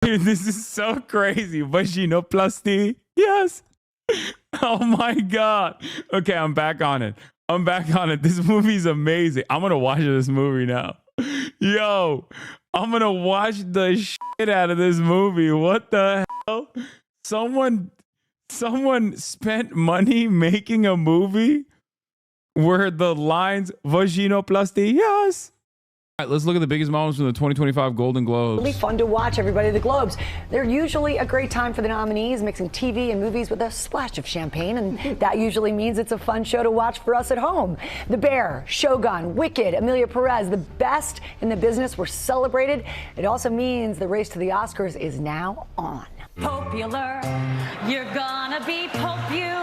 Dude, this is so crazy. Vaginoplasty. Yes. Oh my God. Okay, I'm back on it. I'm back on it. This movie's amazing. I'm going to watch this movie now. Yo, I'm going to watch the shit out of this movie. What the hell? Someone spent money making a movie where the lines vaginoplasty, yes. All right, let's look at the biggest moments from the 2025 Golden Globes. Really fun to watch, everybody. The Globes, they're usually a great time for the nominees, mixing TV and movies with a splash of champagne, and that usually means it's a fun show to watch for us at home. The Bear, Shogun, Wicked, Amelia Perez, the best in the business were celebrated. It also means the race to the Oscars is now on. Popular, you're gonna be popular.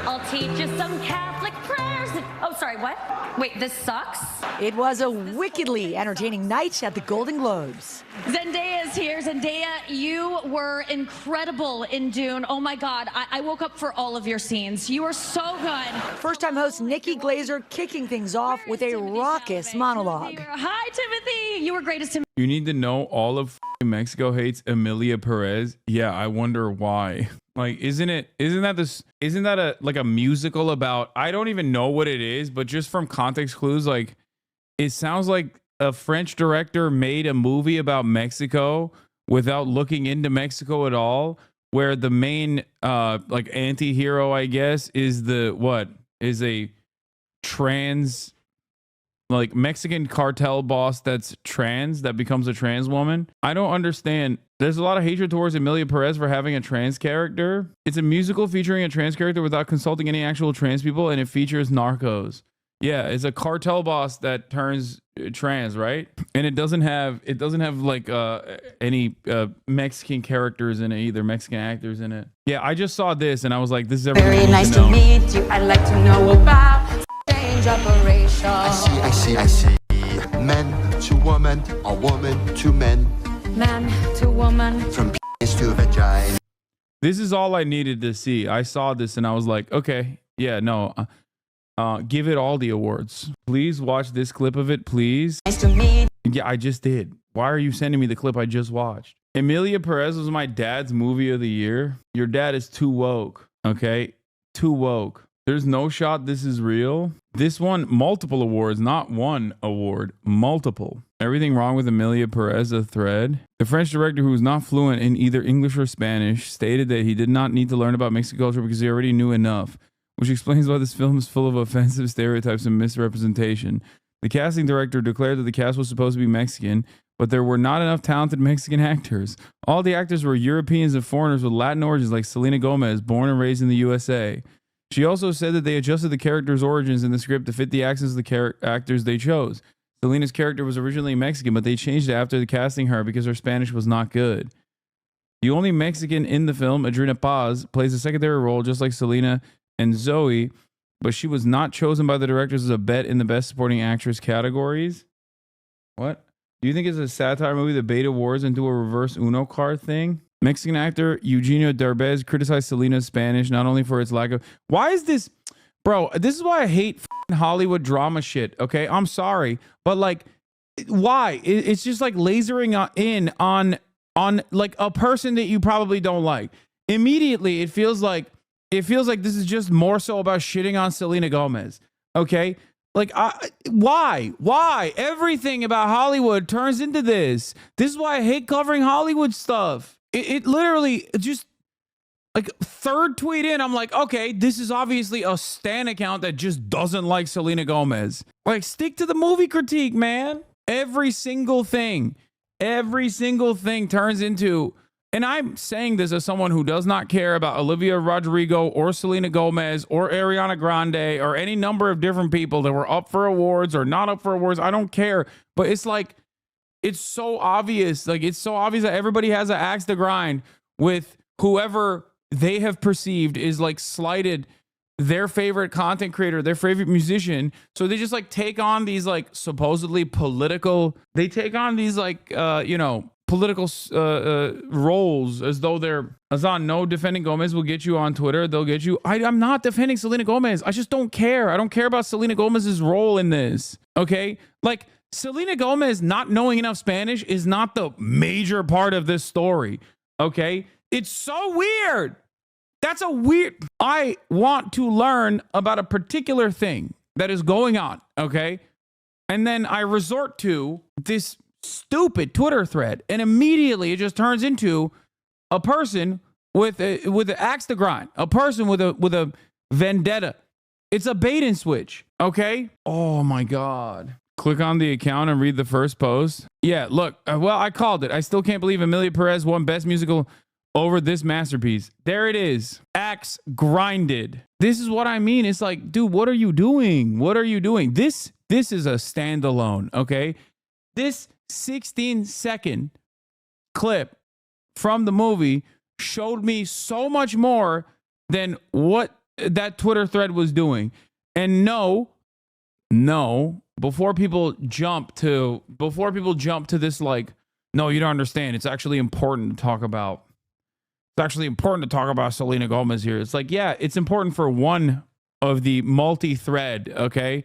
I'll teach you some Catholic prayers. Oh, sorry, what? Wait, this sucks? It was a wickedly entertaining night at the Golden Globes. Zendaya is here. Zendaya, you were incredible in Dune. Oh my God, I woke up for all of your scenes. You were so good. First-time host Nikki Glazer kicking things off with a raucous monologue. Hi, Timothy. You were great as Timothy. You need to know all of Mexico hates Amelia Perez. Yeah, I wonder why. Like, isn't that a musical about, I don't even know what it is, but just from context clues, like, it sounds like a French director made a movie about Mexico without looking into Mexico at all, where the main like anti-hero, I guess, is a trans, like, Mexican cartel boss that's trans, that becomes a trans woman. I don't understand. There's a lot of hatred towards Amelia Perez for having a trans character. It's a musical featuring a trans character without consulting any actual trans people, and it features narcos. Yeah, it's a cartel boss that turns trans, right? And it doesn't have like any Mexican characters in it either, Mexican actors in it. Yeah, I just saw this and I was like, this is everything. Very nice to meet you. I'd like to know about change operation. I see. Men to woman, or woman to men. Man to woman. From penis to vagina. This is all I needed to see. I saw this and I was like, okay, yeah, no. Give it all the awards. Please watch this clip of it, please. Nice to meet. Yeah, I just did. Why are you sending me the clip I just watched? Amelia Perez was my dad's movie of the year. Your dad is too woke, okay? Too woke. There's no shot this is real. This won multiple awards, not one award, multiple. Everything wrong with Amelia Perez, a thread. The French director, who was not fluent in either English or Spanish, stated that he did not need to learn about Mexican culture because he already knew enough, which explains why this film is full of offensive stereotypes and misrepresentation. The casting director declared that the cast was supposed to be Mexican, but there were not enough talented Mexican actors. All the actors were Europeans and foreigners with Latin origins, like Selena Gomez, born and raised in the USA. She also said that they adjusted the characters' origins in the script to fit the accents of the actors they chose. Selena's character was originally Mexican, but they changed it after casting her because her Spanish was not good. The only Mexican in the film, Adriana Paz, plays a secondary role just like Selena and Zoe, but she was not chosen by the directors as a bet in the Best Supporting Actress categories. What? Do you think it's a satire movie that bait awards and do a reverse Uno card thing? Mexican actor Eugenio Derbez criticized Selena's Spanish not only for its lack of... Why is this... Bro, this is why I hate Hollywood drama shit, okay? I'm sorry, but like, why? It's just like lasering in on like a person that you probably don't like. Immediately, it feels like this is just more so about shitting on Selena Gomez, okay? Like, why? Everything about Hollywood turns into this. This is why I hate covering Hollywood stuff. It literally just, like, third tweet in, I'm like, okay, this is obviously a stan account that just doesn't like Selena Gomez. Like, stick to the movie critique, man. Every single thing turns into... And I'm saying this as someone who does not care about Olivia Rodrigo or Selena Gomez or Ariana Grande or any number of different people that were up for awards or not up for awards. I don't care. But it's like, it's so obvious. Like, it's so obvious that everybody has an axe to grind with whoever they have perceived is like slighted their favorite content creator, their favorite musician. So they just like take on these like supposedly political, they take on these like, political roles as though they're... Hasan, no defending Gomez will get you on Twitter. They'll get you. I'm not defending Selena Gomez. I just don't care. I don't care about Selena Gomez's role in this. Okay? Like, Selena Gomez not knowing enough Spanish is not the major part of this story. Okay. It's so weird. That's a weird. I want to learn about a particular thing that is going on. Okay. And then I resort to this stupid Twitter thread, and immediately it just turns into a person with an axe to grind, a person with a vendetta. It's a bait and switch. Okay. Oh my God. Click on the account and read the first post. Yeah, look. Well, I called it. I still can't believe Emilia Perez won Best Musical over this masterpiece. There it is. Axe grinded. This is what I mean. It's like, dude, what are you doing? What are you doing? This is a standalone. Okay. This 16-second clip from the movie showed me so much more than what that Twitter thread was doing. And no, before people jump to this, like, no, you don't understand. It's actually important to talk about. It's actually important to talk about Selena Gomez here. It's like, yeah, it's important for one of the multi-thread. Okay,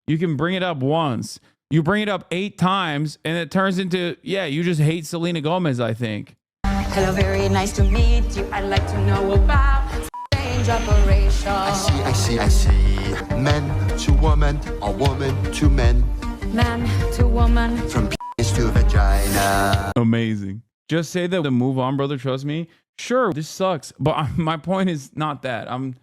you can bring it up once. You bring it up 8 times, and it turns into, yeah, you just hate Selena Gomez, I think. Hello, very nice to meet you. I'd like to know about change operation. I see. Men to woman, or woman to men. Man to woman. From penis to vagina. Amazing. Just say that to move on, brother. Trust me. Sure, this sucks, but my point is not that. I'm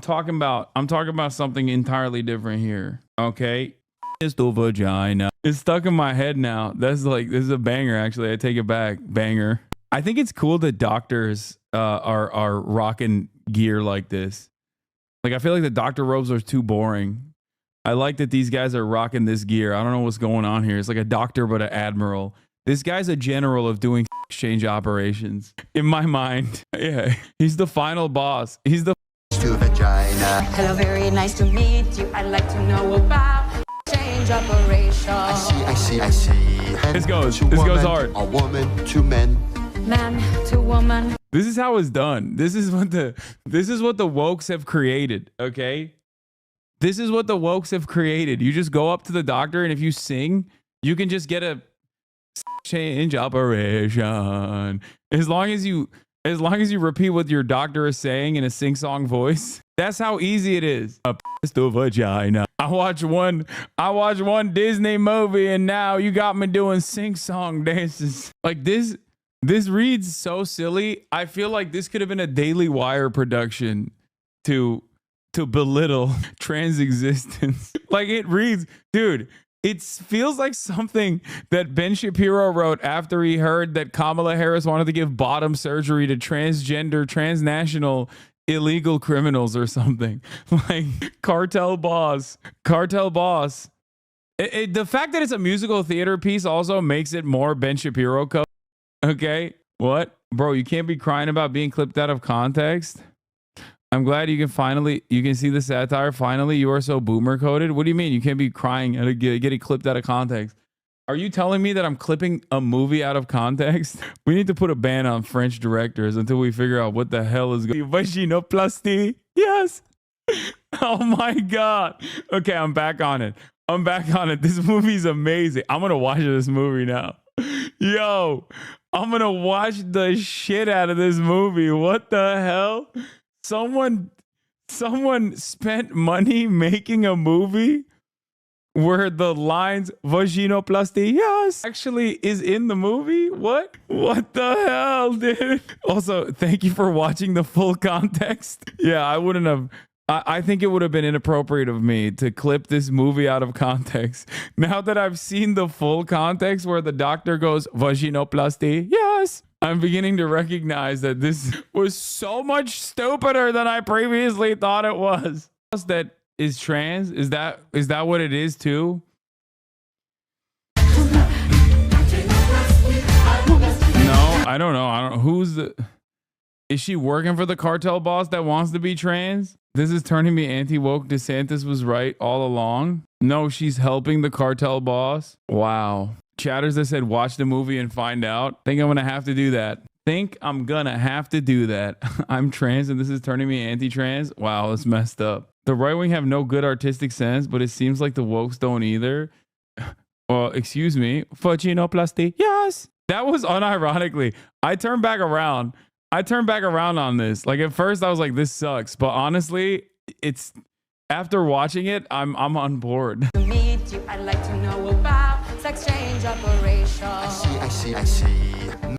talking about something entirely different here. Okay. Penis to vagina. It's stuck in my head now. This is a banger, actually. I take it back. Banger. I think it's cool that doctors are rocking gear like this. Like, I feel like the doctor robes are too boring. I like that these guys are rocking this gear. I don't know what's going on here. It's like a doctor, but an admiral. This guy's a general of doing exchange operations. In my mind, yeah, he's the final boss. He's the To vagina. Hello, very nice to meet you. I'd like to know about change operation. I see. Men This goes to woman, hard. or woman to men. Man to woman. This is how it's done. This is what the wokes have created. Okay, this is what the wokes have created. You just go up to the doctor, and if you sing, you can just get a change operation. As long as you repeat what your doctor is saying in a sing-song voice. That's how easy it is. A to vagina. I watch one Disney movie, and now you got me doing sing-song dances like this. This reads so silly. I feel like this could have been a Daily Wire production to belittle trans existence. Like, it reads, dude, it feels like something that Ben Shapiro wrote after he heard that Kamala Harris wanted to give bottom surgery to transgender, transnational, illegal criminals or something. Like, cartel boss. The fact that it's a musical theater piece also makes it more Ben Shapiro code. Okay, what? Bro, you can't be crying about being clipped out of context. I'm glad you can see the satire. Finally, you are so boomer coded. What do you mean? You can't be crying at getting clipped out of context. Are you telling me that I'm clipping a movie out of context? We need to put a ban on French directors until we figure out what the hell is going on. Vaginoplasty. Yes. Oh my God. Okay, I'm back on it. This movie's amazing. I'm going to watch this movie now. Yo, I'm going to watch the shit out of this movie. What the hell? Someone spent money making a movie where the lines vaginoplasty, yes, actually is in the movie. What the hell, dude? Also, thank you for watching the full context. Yeah, I think it would have been inappropriate of me to clip this movie out of context. Now that I've seen the full context where the doctor goes vaginoplasty, yes, I'm beginning to recognize that this was so much stupider than I previously thought it was. That is trans? Is that what it is too? No, I don't know. Is she working for the cartel boss that wants to be trans? This is turning me anti-woke. DeSantis was right all along. No, she's helping the cartel boss. Wow. Chatters that said watch the movie and find out. Think I'm gonna have to do that. I'm trans and this is turning me anti-trans. Wow, that's messed up. The right wing have no good artistic sense, but it seems like the wokes don't either. Well, excuse me. Vaginoplasty. Yes. That was unironically. I turned back around. On this. Like at first I was like, this sucks. But honestly, it's after watching it, I'm on board. To meet you, I'd like to know about sex change operation. I see.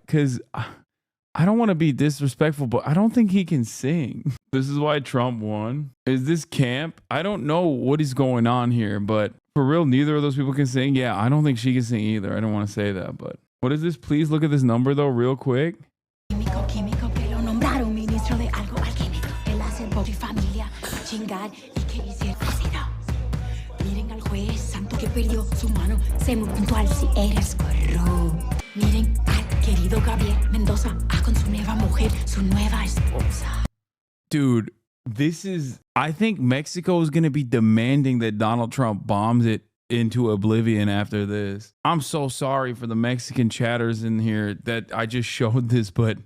Because I don't want to be disrespectful, but I don't think he can sing. This is why Trump won. Is this camp? I don't know what is going on here, but for real, neither of those people can sing. Yeah, I don't think she can sing either. I don't want to say that, but what is this? Please look at this number though, real quick. Químico que lo nombraron ministro de algo alquímico. Él hace por su familia chingar y que hiciera ácido. Miren al juez santo que perdió su mano. Sé muy puntual si eres corrupto. Miren al querido Gabriel Mendoza con su nueva mujer, su nueva esposa. Dude, I think Mexico is going to be demanding that Donald Trump bombs it into oblivion after this. I'm so sorry for the Mexican chatters in here that I just showed this, but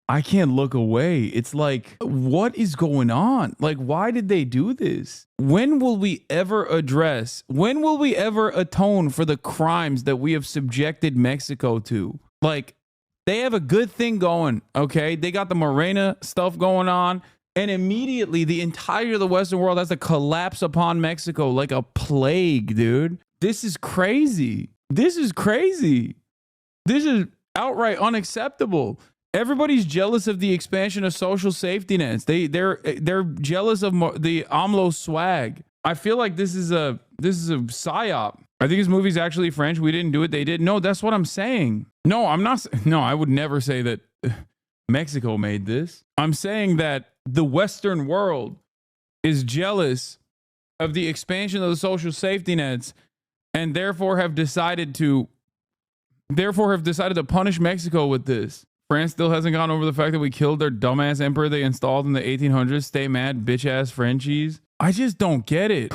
I can't look away. It's like, what is going on? Like, why did they do this? When will we ever atone for the crimes that we have subjected Mexico to? Like, they have a good thing going, okay? They got the Morena stuff going on, and immediately the Western world has to collapse upon Mexico like a plague, dude. This is crazy. This is outright unacceptable. Everybody's jealous of the expansion of social safety nets. They're jealous of the AMLO swag. I feel like this is a psyop. I think this movie's actually French. We didn't do it. They did. No, that's what I'm saying. No, I'm not. No, I would never say that Mexico made this. I'm saying that the Western world is jealous of the expansion of the social safety nets and therefore have decided to punish Mexico with this. France still hasn't gotten over the fact that we killed their dumbass emperor they installed in the 1800s. Stay mad, bitch ass Frenchies. I just don't get it.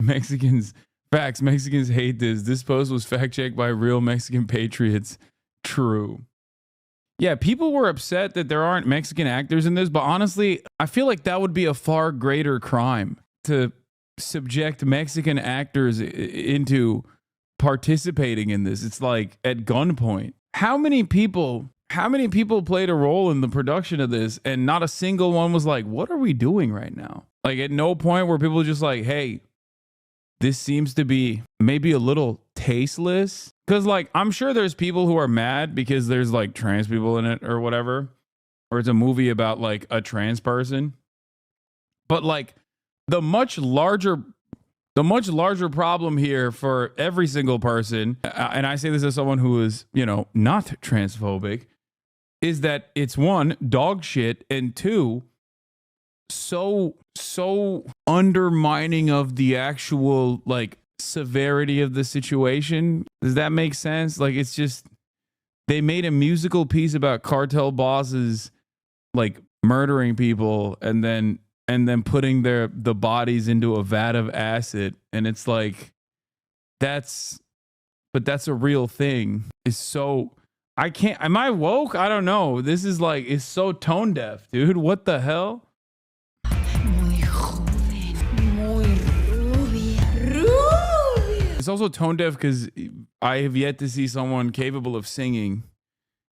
Mexicans hate this. This post was fact checked by real Mexican patriots. True. Yeah, people were upset that there aren't Mexican actors in this, but honestly, I feel like that would be a far greater crime to subject Mexican actors into participating in this. It's like at gunpoint. How many people played a role in the production of this and not a single one was like, what are we doing right now? Like at no point were people just like, hey, this seems to be maybe a little tasteless. Because like, I'm sure there's people who are mad because there's like trans people in it or whatever, or it's a movie about like a trans person. But like the much larger problem here for every single person, and I say this as someone who is, not transphobic, is that it's one, dog shit, and two, so undermining of the actual like severity of the situation. Does that make sense? Like, it's just, they made a musical piece about cartel bosses like murdering people and then putting the bodies into a vat of acid, and it's like, that's a real thing. It's so, am I woke? I don't know. This is like, it's so tone deaf, dude. What the hell? Muy joven, muy rubia. It's also tone deaf because I have yet to see someone capable of singing.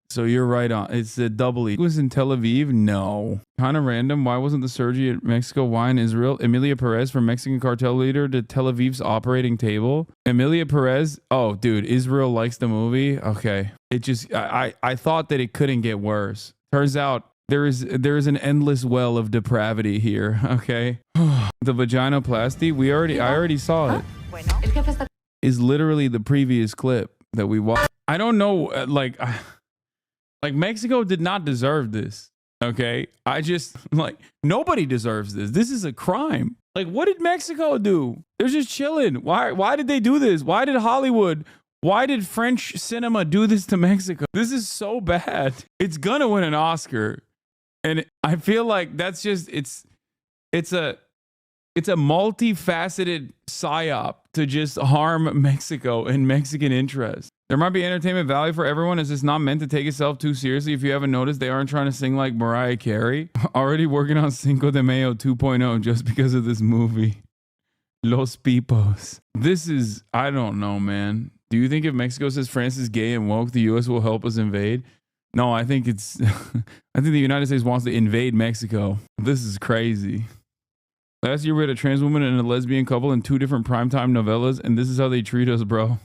So you're right on. It's a double E. It was in Tel Aviv? No. Kind of random. Why wasn't the surgery at Mexico? Why in Israel? Emilia Perez from Mexican cartel leader to Tel Aviv's operating table. Emilia Perez. Oh, dude. Israel likes the movie. Okay. It just, I thought that it couldn't get worse. Turns out there is an endless well of depravity here. Okay. The vaginoplasty. I already saw it. Is literally the previous clip that we watched. I don't know. Like Mexico did not deserve this. Okay. Nobody deserves this. This is a crime. Like, what did Mexico do? They're just chilling. Why did they do this? Why did French cinema do this to Mexico? This is so bad. It's gonna win an Oscar. And I feel like that's just, it's a multifaceted psyop to just harm Mexico and Mexican interests. There might be entertainment value for everyone. It's just not meant to take itself too seriously. If you haven't noticed, they aren't trying to sing like Mariah Carey. Already working on Cinco de Mayo 2.0 just because of this movie. Los Pipos. This is, I don't know, man. Do you think if Mexico says France is gay and woke, the U.S. will help us invade? No, I think it's, I think the United States wants to invade Mexico. This is crazy. Last year we had a trans woman and a lesbian couple in 2 different primetime novellas, and this is how they treat us, bro.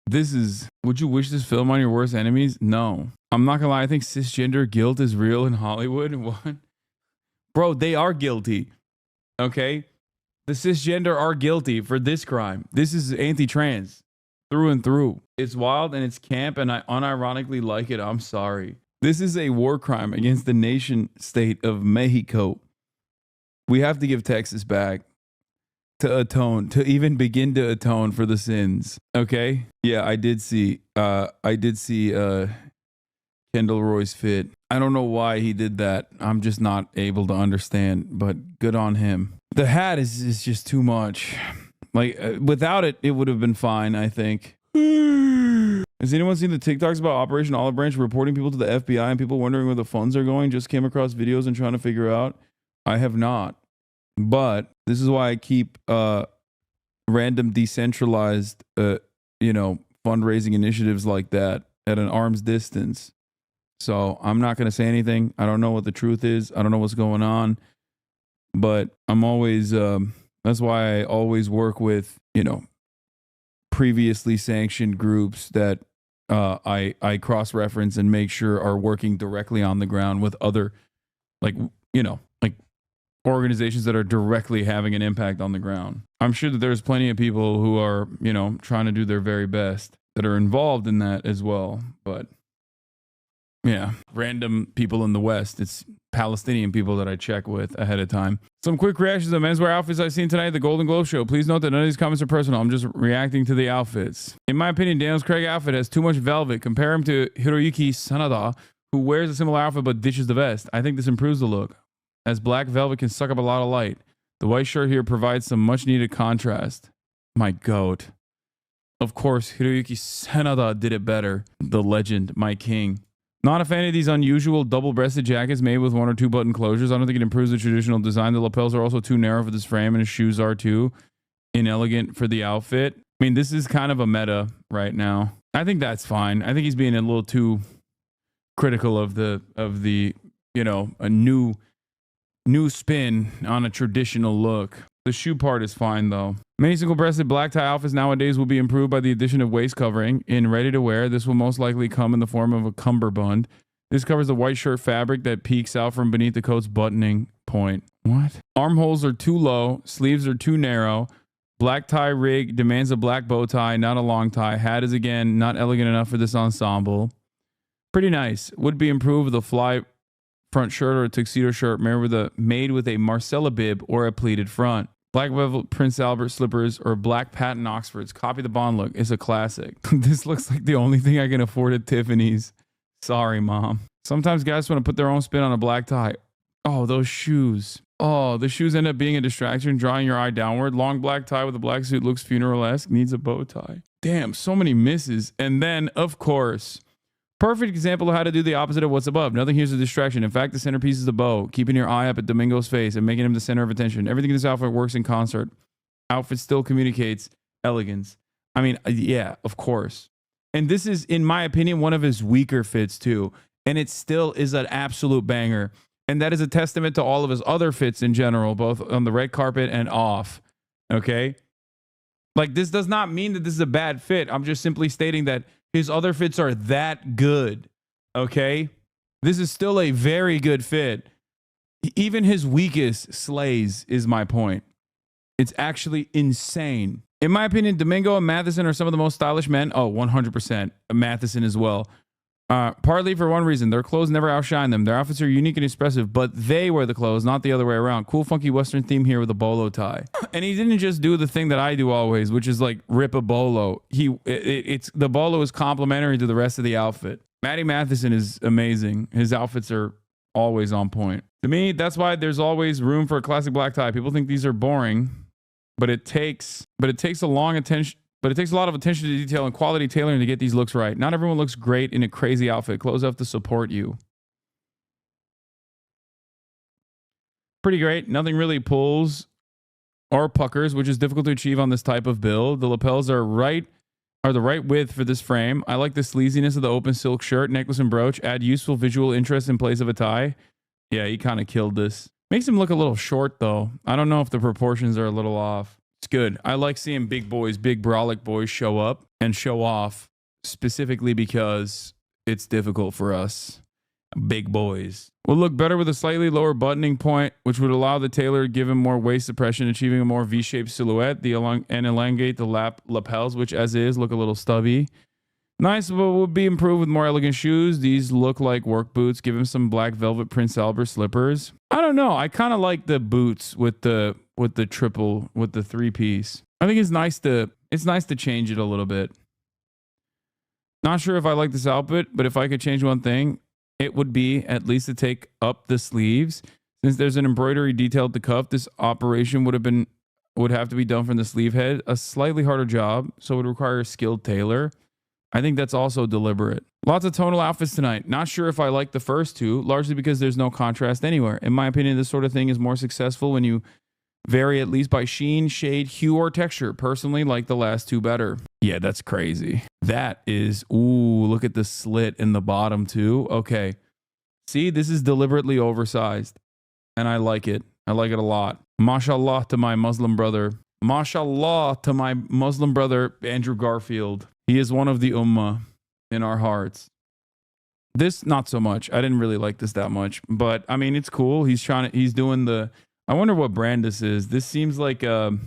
This is, would you wish this film on your worst enemies? No. I'm not gonna lie, I think cisgender guilt is real in Hollywood. What? Bro, they are guilty. Okay? The cisgender are guilty for this crime. This is anti-trans through and through. It's wild and it's camp, and I unironically like it. I'm sorry. This is a war crime against the nation state of Mexico. We have to give Texas back to atone, to even begin to atone for the sins. Okay? Yeah, I did see Kendall Roy's fit. I don't know why he did that. I'm just not able to understand, but good on him. The hat is just too much. Like, without it, it would have been fine, I think. Has anyone seen the TikToks about Operation Olive Branch reporting people to the FBI and people wondering where the funds are going? Just came across videos and trying to figure out. I have not. But this is why I keep random decentralized, fundraising initiatives like that at an arm's distance. So I'm not going to say anything. I don't know what the truth is. I don't know what's going on. But I'm always, that's why I always work with, previously sanctioned groups that I cross-reference and make sure are working directly on the ground with other, like organizations that are directly having an impact on the ground. I'm sure that there's plenty of people who are, trying to do their very best that are involved in that as well. But yeah, random people in the West. It's Palestinian people that I check with ahead of time. Some quick reactions of menswear outfits I've seen tonight at the Golden Globe show. Please note that none of these comments are personal. I'm just reacting to the outfits. In my opinion, Daniel Craig's outfit has too much velvet. Compare him to Hiroyuki Sanada, who wears a similar outfit but ditches the vest. I think this improves the look, as black velvet can suck up a lot of light. The white shirt here provides some much needed contrast. My goat. Of course, Hiroyuki Sanada did it better. The legend, my king. Not a fan of these unusual double-breasted jackets made with 1 or 2 button closures. I don't think it improves the traditional design. The lapels are also too narrow for this frame, and his shoes are too inelegant for the outfit. I mean, this is kind of a meta right now. I think that's fine. I think he's being a little too critical of the a new spin on a traditional look. The shoe part is fine though. Many single-breasted black tie outfits nowadays will be improved by the addition of waist covering. In ready-to-wear, this will most likely come in the form of a cummerbund. This covers the white shirt fabric that peeks out from beneath the coat's buttoning point. What? Armholes are too low. Sleeves are too narrow. Black tie rig demands a black bow tie, not a long tie. Hat is, again, not elegant enough for this ensemble. Pretty nice. Would be improved with a fly front shirt or a tuxedo shirt made with a Marcella bib or a pleated front. Black velvet Prince Albert slippers or black patent Oxfords. Copy the Bond look. It's a classic. This looks like the only thing I can afford at Tiffany's. Sorry, Mom. Sometimes guys want to put their own spin on a black tie. Oh, those shoes. Oh, the shoes end up being a distraction, drawing your eye downward. Long black tie with a black suit looks funeral-esque. Needs a bow tie. Damn, so many misses. And then, of course, perfect example of how to do the opposite of what's above. Nothing here's a distraction. In fact, the centerpiece is the bow, keeping your eye up at Domingo's face and making him the center of attention. Everything in this outfit works in concert. Outfit still communicates elegance. I mean, yeah, of course. And this is, in my opinion, one of his weaker fits too. And it still is an absolute banger. And that is a testament to all of his other fits in general, both on the red carpet and off. Okay? Like, this does not mean that this is a bad fit. I'm just simply stating that his other fits are that good, okay? This is still a very good fit. Even his weakest slays is my point. It's actually insane. In my opinion, Domingo and Matheson are some of the most stylish men. Oh, 100%. Matheson as well. Partly for one reason. Their clothes never outshine them. Their outfits are unique and expressive, but they wear the clothes, not the other way around. Cool, funky Western theme here with a bolo tie. And he didn't just do the thing that I do always, which is like rip a bolo. The bolo is complementary to the rest of the outfit. Matty Matheson is amazing. His outfits are always on point. To me, that's why there's always room for a classic black tie. People think these are boring, but it takes a lot of attention to detail and quality tailoring to get these looks right. Not everyone looks great in a crazy outfit. Clothes have to support you. Pretty great. Nothing really pulls or puckers, which is difficult to achieve on this type of build. The lapels are right are the right width for this frame. I like the sleaziness of the open silk shirt, necklace, and brooch. Add useful visual interest in place of a tie. Yeah, he kind of killed this. Makes him look a little short, though. I don't know if the proportions are a little off. It's good. I like seeing big boys, big brolic boys show up and show off, specifically because it's difficult for us big boys. Will look better with a slightly lower buttoning point, which would allow the tailor to give him more waist suppression, achieving a more V-shaped silhouette and elongate the lapels, which as is look a little stubby. Nice, but would be improved with more elegant shoes. These look like work boots. Give him some black velvet Prince Albert slippers. I don't know. I kind of like the boots with the three piece. I think it's nice to change it a little bit. Not sure if I like this outfit, but if I could change one thing, it would be at least to take up the sleeves. Since there's an embroidery detail at the cuff, this operation would have to be done from the sleeve head. A slightly harder job, so it would require a skilled tailor. I think that's also deliberate. Lots of tonal outfits tonight. Not sure if I like the first two, largely because there's no contrast anywhere. In my opinion, this sort of thing is more successful when you vary at least by sheen, shade, hue, or texture. Personally, like the last two better. Yeah, that's crazy. That is, ooh, look at the slit in the bottom too. Okay. See, this is deliberately oversized. And I like it. I like it a lot. Mashallah to my Muslim brother. Mashallah to my Muslim brother, Andrew Garfield. He is one of the ummah in our hearts. This, not so much. I didn't really like this that much. But, I mean, it's cool. He's doing the... I wonder what brand this is. This seems like a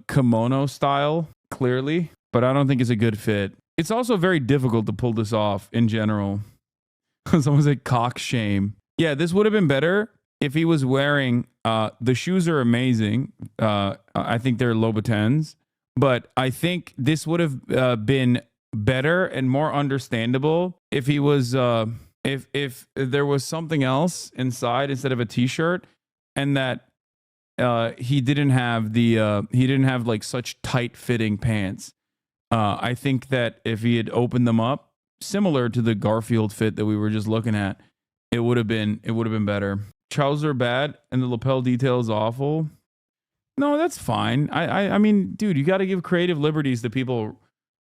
kimono style, clearly, but I don't think it's a good fit. It's also very difficult to pull this off in general. Someone said cock shame. Yeah, this would have been better if he was wearing, the shoes are amazing. I think they're Louboutins, but I think this would have been better and more understandable if he was, if there was something else inside instead of a t-shirt, and that he didn't have like such tight fitting pants. I think that if he had opened them up, similar to the Garfield fit that we were just looking at, it would have been better. Trousers are bad and the lapel detail is awful. No, that's fine. I mean, dude, you got to give creative liberties to people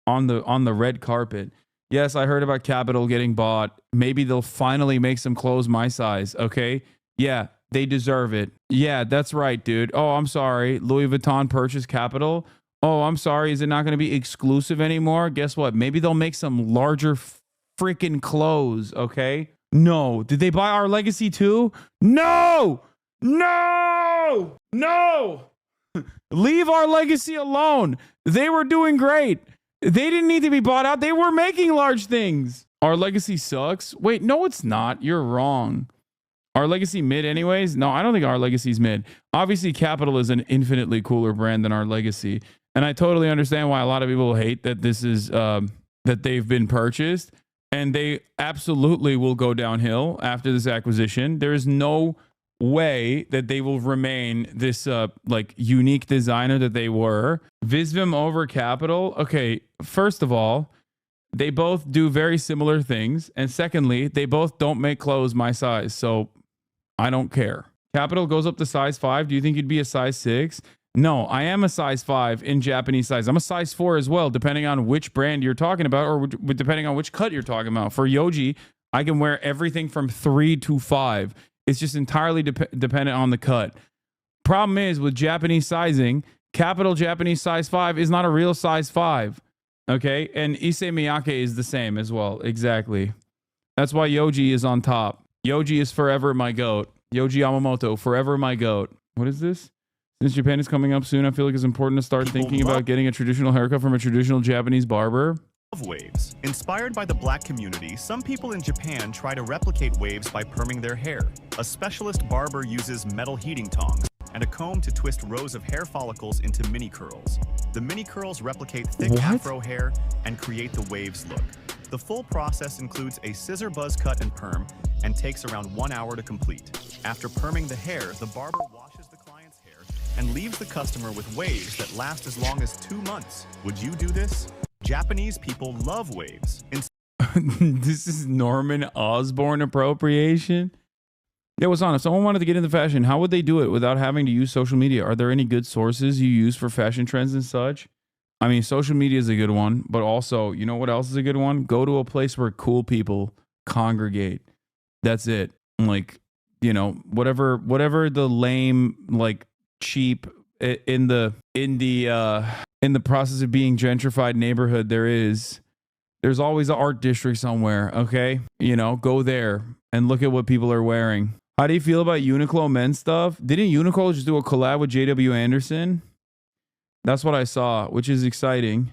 on the red carpet. Yes, I heard about Capital getting bought. Maybe they'll finally make some clothes my size, okay? Yeah, they deserve it. Yeah, that's right, dude. Oh, I'm sorry. Louis Vuitton purchased Capital. Oh, I'm sorry. Is it not going to be exclusive anymore? Guess what? Maybe they'll make some larger freaking clothes, okay? No. Did they buy Our Legacy too? No! No! No! Leave Our Legacy alone. They were doing great. They didn't need to be bought out. They were making large things. Our Legacy sucks. Wait, no, it's not. You're wrong. Our Legacy mid anyways? No, I don't think Our Legacy's mid. Obviously, Capital is an infinitely cooler brand than Our Legacy. And I totally understand why a lot of people hate that this is, that they've been purchased. And they absolutely will go downhill after this acquisition. There is no way that they will remain this like unique designer that they were. Visvim over Capital. Okay, first of all, they both do very similar things, and secondly, they both don't make clothes my size, so I don't care. Capital goes up to size 5. Do you think you'd be a size 6? No, I am a size 5 in Japanese size. I'm a size 4 as well, depending on which brand you're talking about, or depending on which cut you're talking about. For Yoji, I can wear everything from 3 to 5. It's just entirely dependent on the cut. Problem is with Japanese sizing, Capital Japanese size 5 is not a real size 5. Okay? And Issey Miyake is the same as well. Exactly. That's why Yoji is on top. Yoji is forever my goat. Yoji Yamamoto, forever my goat. What is this? Since Japan is coming up soon, I feel like it's important to start thinking about getting a traditional haircut from a traditional Japanese barber. Waves. Inspired by the black community, some people in Japan try to replicate waves by perming their hair. A specialist barber uses metal heating tongs and a comb to twist rows of hair follicles into mini curls. The mini curls replicate thick afro hair and create the waves look. The full process includes a scissor buzz cut and perm and takes around 1 hour to complete. After perming the hair, the barber washes the client's hair and leaves the customer with waves that last as long as 2 months. Would you do this? Japanese people love waves. This is Norman Osborn appropriation. Yeah, what's on? If someone wanted to get into fashion, how would they do it without having to use social media? Are there any good sources you use for fashion trends and such? I mean, social media is a good one, but also, you know what else is a good one? Go to a place where cool people congregate. That's it. Like, you know, whatever the lame, like cheap in the process of being gentrified neighborhood there's always an art district somewhere. Okay, you know, go there and look at what people are wearing. How do you feel about Uniqlo men's stuff? Didn't Uniqlo just do a collab with JW Anderson? That's what I saw, which is exciting.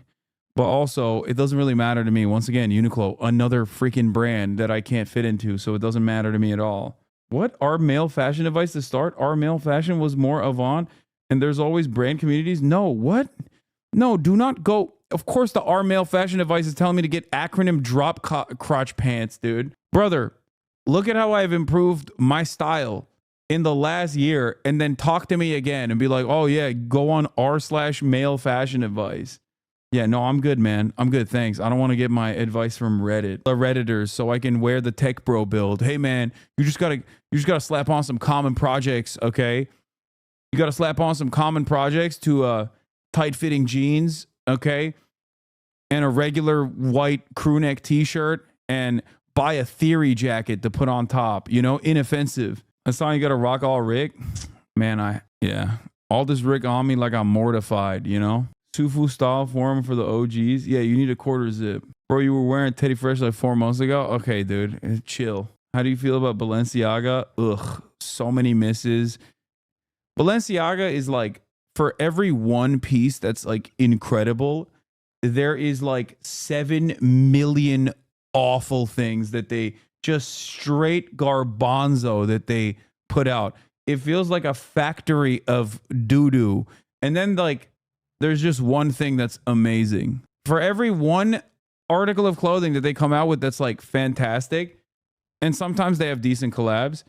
But also, it doesn't really matter to me. Once again, Uniqlo, another freaking brand that I can't fit into, so it doesn't matter to me at all. What? Our male fashion advice to start? Our male fashion was more avant, and there's always brand communities? No, what? No, do not go. Of course, the our male fashion advice is telling me to get acronym drop crotch pants, dude. Brother, look at how I've improved my style in the last year, and then talk to me again and be like, oh yeah, go on r/male fashion advice. Yeah, no, I'm good, man. I'm good, thanks. I don't want to get my advice from Reddit, the Redditors, so I can wear the tech bro build. Hey man, you just gotta slap on some common projects, okay? You gotta slap on some common projects to tight-fitting jeans, okay? And a regular white crew neck t-shirt, and buy a theory jacket to put on top, you know, inoffensive. That's how you gotta rock all Rick. Man, all this Rick on me like I'm mortified, you know? Sufu style form for the OGs. Yeah, you need a quarter zip. Bro, you were wearing Teddy Fresh like 4 months ago? Okay, dude, chill. How do you feel about Balenciaga? Ugh, so many misses. Balenciaga is like, for every one piece that's like incredible, there is like 7 million awful things that they just straight garbanzo that they put out. It feels like a factory of doo-doo. And then like, there's just one thing that's amazing. For every one article of clothing that they come out with that's like fantastic, and sometimes they have decent collabs,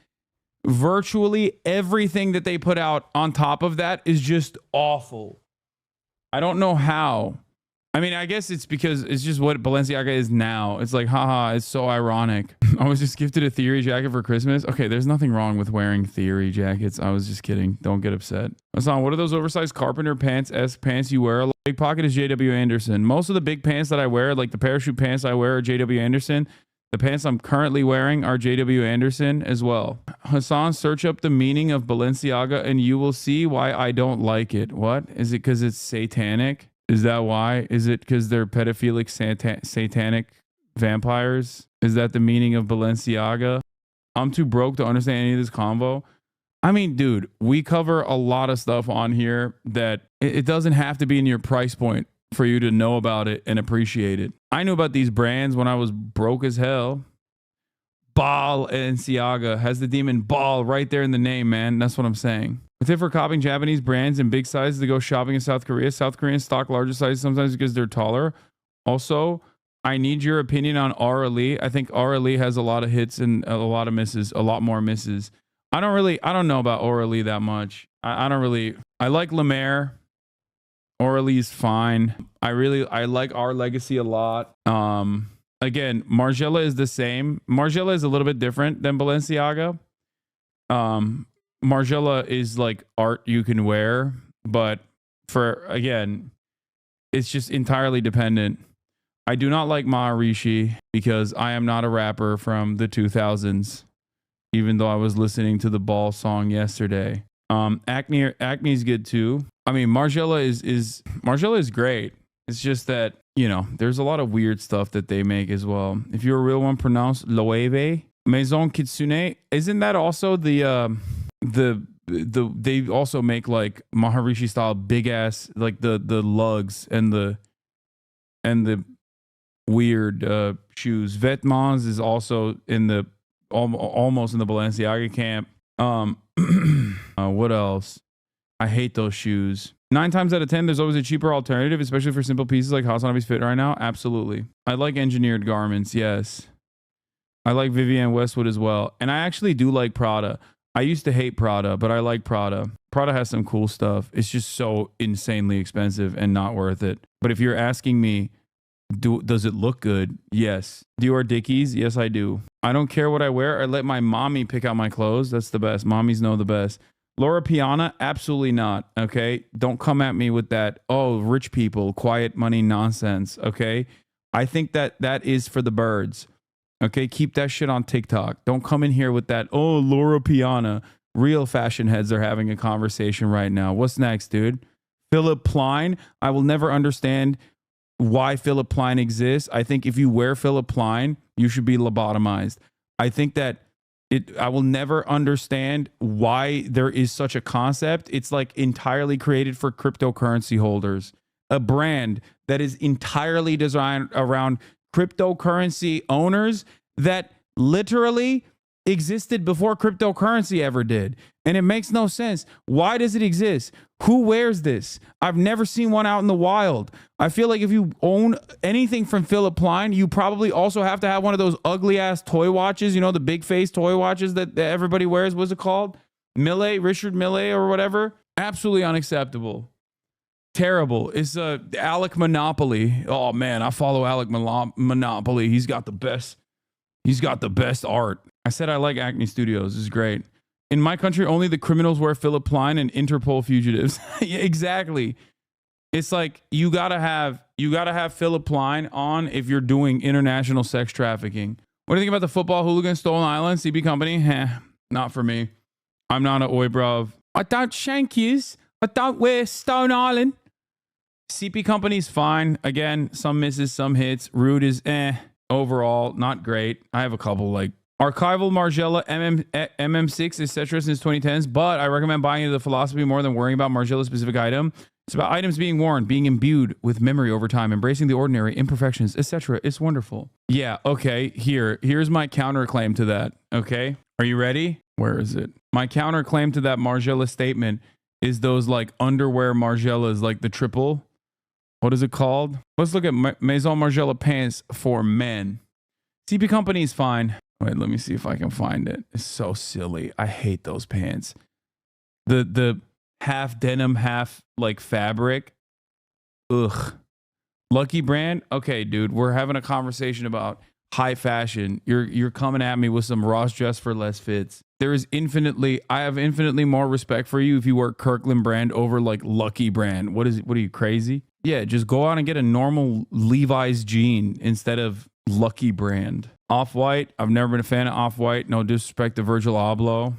virtually everything that they put out on top of that is just awful. I don't know how. I mean, I guess it's because it's just what Balenciaga is now. It's like, haha, it's so ironic. I was just gifted a Theory jacket for Christmas. Okay, there's nothing wrong with wearing Theory jackets. I was just kidding. Don't get upset. Hasan, what are those oversized carpenter pants-esque pants you wear? Big Pocket is JW Anderson. Most of the big pants that I wear, like the parachute pants I wear, are JW Anderson. The pants I'm currently wearing are JW Anderson as well. Hasan, search up the meaning of Balenciaga and you will see why I don't like it. What? Is it because it's satanic? Is that why? Is it because they're pedophilic satanic vampires? Is that the meaning of Balenciaga? I'm too broke to understand any of this convo. I mean, dude, we cover a lot of stuff on here that it doesn't have to be in your price point for you to know about it and appreciate it. I knew about these brands when I was broke as hell. Balenciaga has the demon ball right there in the name, man. That's what I'm saying. With it for copying Japanese brands in big sizes to go shopping in South Korea. South Koreans stock larger sizes sometimes because they're taller. Also, I need your opinion on Aura Lee. I think Aura Lee has a lot of hits and a lot of misses, a lot more misses. I don't know about Aura Lee that much. I like Lemaire. Aura Lee's fine. I like Our Legacy a lot. Again, Margiela is the same. Margiela is a little bit different than Balenciaga. Margiela is like art you can wear, but it's just entirely dependent. I do not like Maharishi because I am not a rapper from the 2000s, even though I was listening to the Ball song yesterday. Acne's good too. I mean, Margiela is great. It's just that, you know, there's a lot of weird stuff that they make as well. If you're a real one, pronounce Loewe. Maison Kitsune. Isn't that also they also make like Maharishi style big ass, like the lugs and the weird shoes. Vetmans is also in the almost in the Balenciaga camp. What else? I hate those shoes. 9 times out of 10, there's always a cheaper alternative, especially for simple pieces like HasanAbi's fit right now. Absolutely. I like engineered garments. Yes. I like Vivienne Westwood as well. And I actually do like Prada. I used to hate Prada, but I like Prada. Prada has some cool stuff. It's just so insanely expensive and not worth it. But if you're asking me, does it look good? Yes. Do you wear Dickies? Yes, I do. I don't care what I wear. I let my mommy pick out my clothes. That's the best. Mommies know the best. Laura Piana, absolutely not. Okay. Don't come at me with that. Oh, rich people, quiet money nonsense. Okay. I think that is for the birds. Okay. Keep that shit on TikTok. Don't come in here with that. Oh, Laura Piana. Real fashion heads are having a conversation right now. What's next, dude? Philip Plein. I will never understand why Philip Plein exists. I think if you wear Philip Plein, you should be lobotomized. I think that I will never understand why there is such a concept. It's like entirely created for cryptocurrency holders. A brand that is entirely designed around cryptocurrency owners that literally existed before cryptocurrency ever did. And it makes no sense. Why does it exist? Who wears this? I've never seen one out in the wild. I feel like if you own anything from Philip Plein, you probably also have to have one of those ugly ass toy watches, you know, the big face toy watches that everybody wears. What's it called? Richard Mille or whatever. Absolutely unacceptable. Terrible. It's Alec Monopoly. Oh man, I follow Alec Monopoly. He's got the best art. I said I like Acme Studios. This is great. In my country, only the criminals wear Philip Plein and Interpol fugitives. Yeah, exactly. It's like you gotta have Philip Plein on if you're doing international sex trafficking. What do you think about the football hooligan Stolen Island? CB Company? Not for me. I'm not an oi bruv. I don't shank yous. I don't wear Stone Island. CP Company's fine. Again, some misses, some hits. Rude is overall not great. I have a couple like Archival Margiela MM6 etc. since 2010s, but I recommend buying into the philosophy more than worrying about Margiela's specific item. It's about items being worn, being imbued with memory over time, embracing the ordinary, imperfections, etc. It's wonderful. Yeah, okay, here's my counterclaim to that, okay? Are you ready? Where is it? My counterclaim to that Margiela statement is those like underwear Margielas, like the triple. What is it called? Let's look at Maison Margiela pants for men. CP Company is fine. Wait, let me see if I can find it. It's so silly. I hate those pants. The half denim, half like fabric. Ugh. Lucky Brand. Okay, dude, we're having a conversation about high fashion. You're coming at me with some Ross Dress for Less fits. I have infinitely more respect for you if you wear Kirkland brand over like Lucky Brand. What are you, crazy? Yeah, just go out and get a normal Levi's jean instead of Lucky Brand. Off-White. I've never been a fan of Off-White. No disrespect to Virgil Abloh.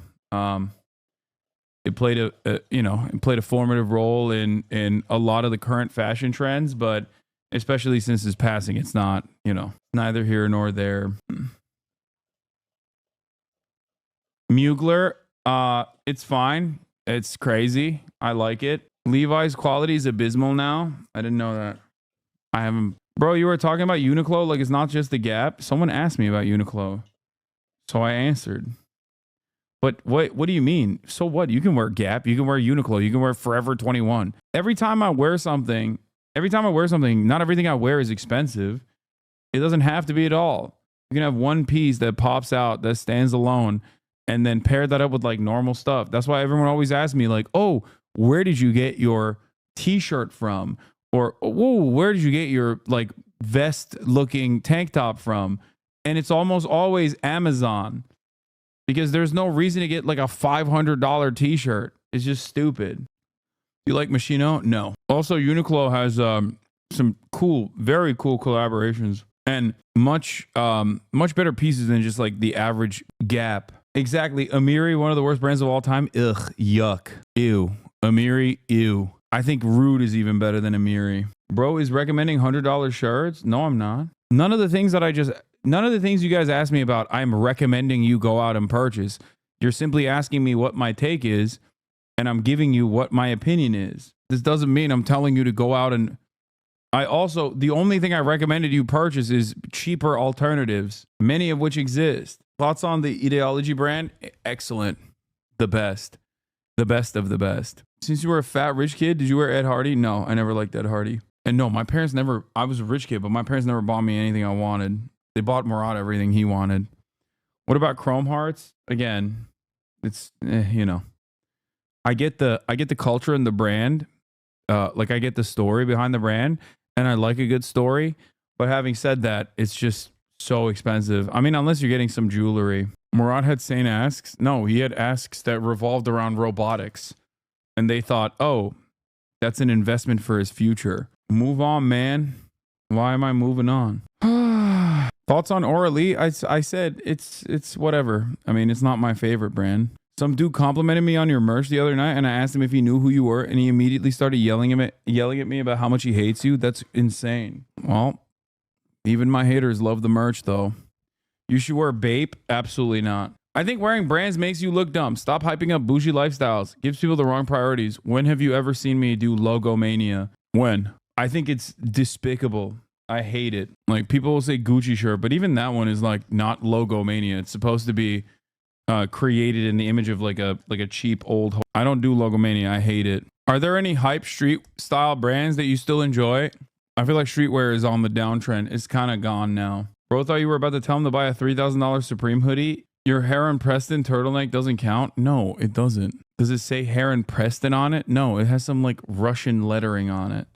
It played a formative role in a lot of the current fashion trends, but especially since his passing, it's not, neither here nor there. Mugler, it's fine. It's crazy. I like it. Levi's quality is abysmal now. I didn't know that. I haven't. Bro, you were talking about Uniqlo like it's not just the Gap. Someone asked me about Uniqlo, so I answered. But what do you mean? So what? You can wear Gap. You can wear Uniqlo. You can wear Forever 21. Every time I wear something, not everything I wear is expensive. It doesn't have to be at all. You can have one piece that pops out, that stands alone, and then pair that up with like normal stuff. That's why everyone always asks me like, oh, where did you get your t-shirt from? Or, whoa, where did you get your like vest looking tank top from? And it's almost always Amazon, because there's no reason to get like a $500 t-shirt. It's just stupid. You like Moschino? No. Also, Uniqlo has some cool, very cool collaborations and much better pieces than just like the average Gap. Exactly. Amiri, one of the worst brands of all time. Ugh, yuck. Ew. Amiri, ew. I think Rude is even better than Amiri. Bro is recommending $100 shirts. No, I'm not. None of the things you guys asked me about, I'm recommending you go out and purchase. You're simply asking me what my take is, and I'm giving you what my opinion is. This doesn't mean I'm telling you to go out and... the only thing I recommended you purchase is cheaper alternatives, many of which exist. Thoughts on the Ideology brand? Excellent. The best. The best of the best. Since you were a fat rich kid, did you wear Ed Hardy? No, I never liked Ed Hardy. And no, my parents never... I was a rich kid, but my parents never bought me anything I wanted. They bought Murat everything he wanted. What about Chrome Hearts? Again, it's, I get the culture and the brand. Like I get the story behind the brand, and I like a good story. But having said that, it's just so expensive. I mean, unless you're getting some jewelry. Murad had sane asks. No, he had asks that revolved around robotics. And they thought, oh, that's an investment for his future. Move on, man. Why am I moving on? Thoughts on Aura-Lee? I said it's whatever. I mean, it's not my favorite brand. Some dude complimented me on your merch the other night, and I asked him if he knew who you were, and he immediately started yelling at me about how much he hates you. That's insane. Well, even my haters love the merch, though. You should wear Bape? Absolutely not. I think wearing brands makes you look dumb. Stop hyping up bougie lifestyles. Gives people the wrong priorities. When have you ever seen me do logo mania? When? I think it's despicable. I hate it. Like, people will say Gucci shirt, but even that one is like not logo mania. It's supposed to be created in the image of like a cheap old. I don't do logo mania. I hate it. Are there any hype street style brands that you still enjoy? I feel like streetwear is on the downtrend. It's kind of gone now. Bro, thought you were about to tell him to buy a $3,000 Supreme hoodie. Your Heron Preston turtleneck doesn't count? No, it doesn't. Does it say Heron Preston on it? No, it has some like Russian lettering on it.